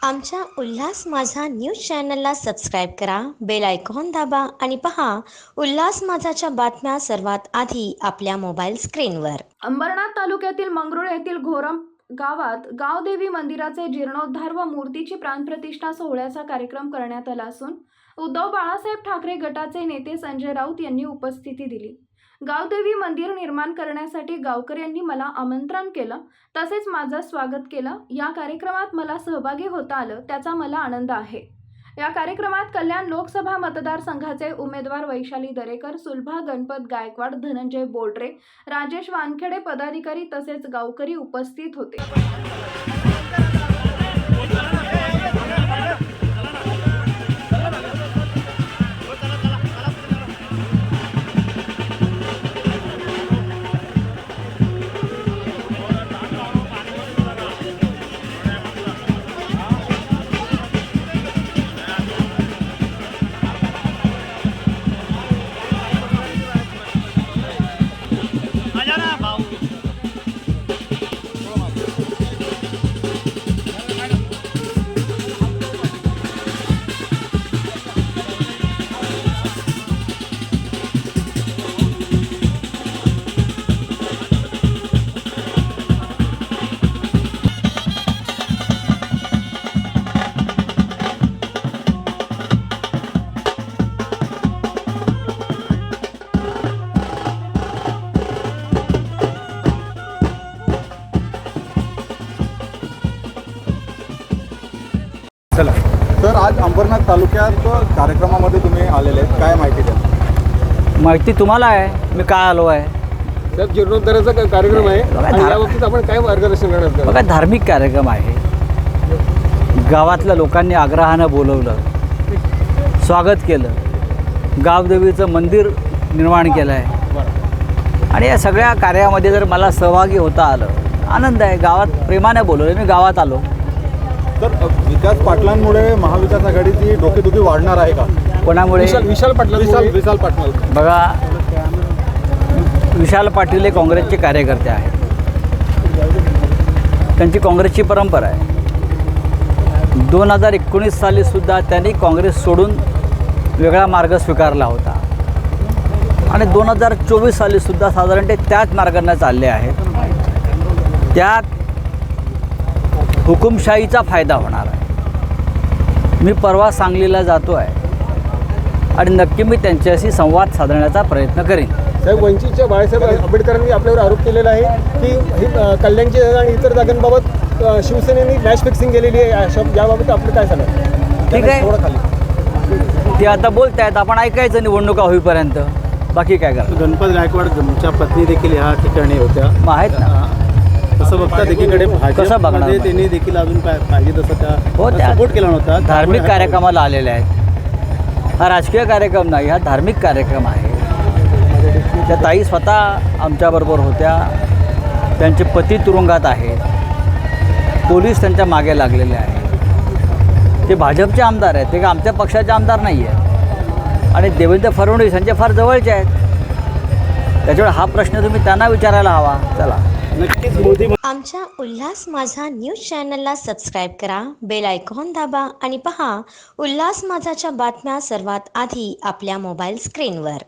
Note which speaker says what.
Speaker 1: आमच्या उल्हास माझा न्यूज चॅनलला सबस्क्राईब करा, बेल आयकॉन दाबा आणि पहा उल्हास माझाच्या बातम्या सर्वात आधी आपल्या मोबाईल स्क्रीनवर.
Speaker 2: अंबरनाथ तालुक्यातील मंगरुळ येथील घोरम गावात गावदेवी मंदिराचे जीर्णोद्धार व मूर्तीची प्राणप्रतिष्ठा सोहळ्याचा कार्यक्रम करण्यात आला असून उद्धव बाळासाहेब ठाकरे गटाचे नेते संजय राऊत यांनी उपस्थिती दिली. गावदेवी मंदिर निर्माण करण्यासाठी गावकऱ्यांनी मला आमंत्रण केलं, तसेच माझं स्वागत केलं. या कार्यक्रमात मला सहभागी होता आलं, त्याचा मला आनंद आहे. या कार्यक्रमात कल्याण लोकसभा मतदारसंघाचे उमेदवार वैशाली दरेकर, सुलभा गणपत गायकवाड, धनंजय बोर्डरे, राजेश वानखेडे पदाधिकारी तसेच गावकरी उपस्थित होते.
Speaker 3: चला तर आज अंबरनाथ तालुक्यात कार्यक्रमामध्ये तुम्ही आलेले आहेत, काय माहिती द्या?
Speaker 4: माहिती तुम्हाला आहे, मी काय आलो आहे.
Speaker 5: साहेब, जीर्णोद्धाराचा कार्यक्रम आहे आणि या बाबतीत आपण काय मार्गदर्शन करणार?
Speaker 4: बघा, धार्मिक कार्यक्रम आहे. गावातल्या लोकांनी आग्रहानं बोलवलं, स्वागत केलं, गावदेवीचं मंदिर निर्माण केलं आहे आणि या सगळ्या कार्यामध्ये जर मला सहभागी होता आलं, आनंद आहे. गावात प्रेमाने बोलवलं, मी गावात आलो.
Speaker 3: तर विकास पाटलांमुळे महाविकास आघाडीची डोकेदुखी वाढणार आहे का?
Speaker 4: कोणामुळे?
Speaker 5: विशाल पाटील.
Speaker 4: बघा, विशाल पाटील हे काँग्रेसचे कार्यकर्ते आहेत. त्यांची काँग्रेसची परंपरा आहे. 2019 सालीसुद्धा त्यांनी काँग्रेस सोडून वेगळा मार्ग स्वीकारला होता आणि 2024 सालीसुद्धा साधारणतः त्याच मार्गाने चालले आहेत. त्यात हुकुमशाहीचा फायदा होणार आहे. मी परवा सांगलीला जातो आहे आणि नक्की मी त्यांच्याशी संवाद साधण्याचा प्रयत्न करीन.
Speaker 5: साहेब, वंचितच्या बाळासाहेब आंबेडकरांनी आपल्यावर आरोप केलेला आहे की ही कल्याणची जागा आणि इतर जागांबाबत शिवसेनेने मॅच फिक्सिंग केलेली आहे. याबाबत आपलं काय सांगा?
Speaker 4: ठीक आहे, ते आता बोलत आहेत, आपण ऐकायचं निवडणुका होईपर्यंत. बाकी काय करा.
Speaker 6: गणपत गायकवाडच्या पत्नी देखील ह्या ठिकाणी होत्या,
Speaker 4: आहेत ना.
Speaker 6: तसं बघता एकीकडे
Speaker 4: कसं बघणार?
Speaker 6: भाजपमध्ये त्यांनी देखील अजून पाहिजे तसं
Speaker 4: हो,
Speaker 6: त्या
Speaker 4: त्या
Speaker 6: सपोर्ट केला नव्हता.
Speaker 4: धार्मिक कार्यक्रमाला आलेले आहेत. हा राजकीय कार्यक्रम नाही, हा धार्मिक कार्यक्रम आहे. त्या ताई स्वतः आमच्याबरोबर होत्या. त्यांचे पती तुरुंगात आहेत, पोलीस त्यांच्या मागे लागलेले आहेत. ते भाजपचे आमदार आहेत, ते का आमच्या पक्षाचे आमदार नाही आहेत आणि देवेंद्र फडणवीस यांचे फार जवळचे आहेत. त्याच्यामुळे हा प्रश्न तुम्ही त्यांना विचारायला हवा. चला,
Speaker 6: नक्कीच मोदी
Speaker 1: आमच्या उल्हास माझा न्यूज चॅनलला सबस्क्राईब करा, बेल आयकॉन दाबा आणि पहा उल्हास माझाच्या बातम्या सर्वात आधी आपल्या मोबाईल स्क्रीनवर.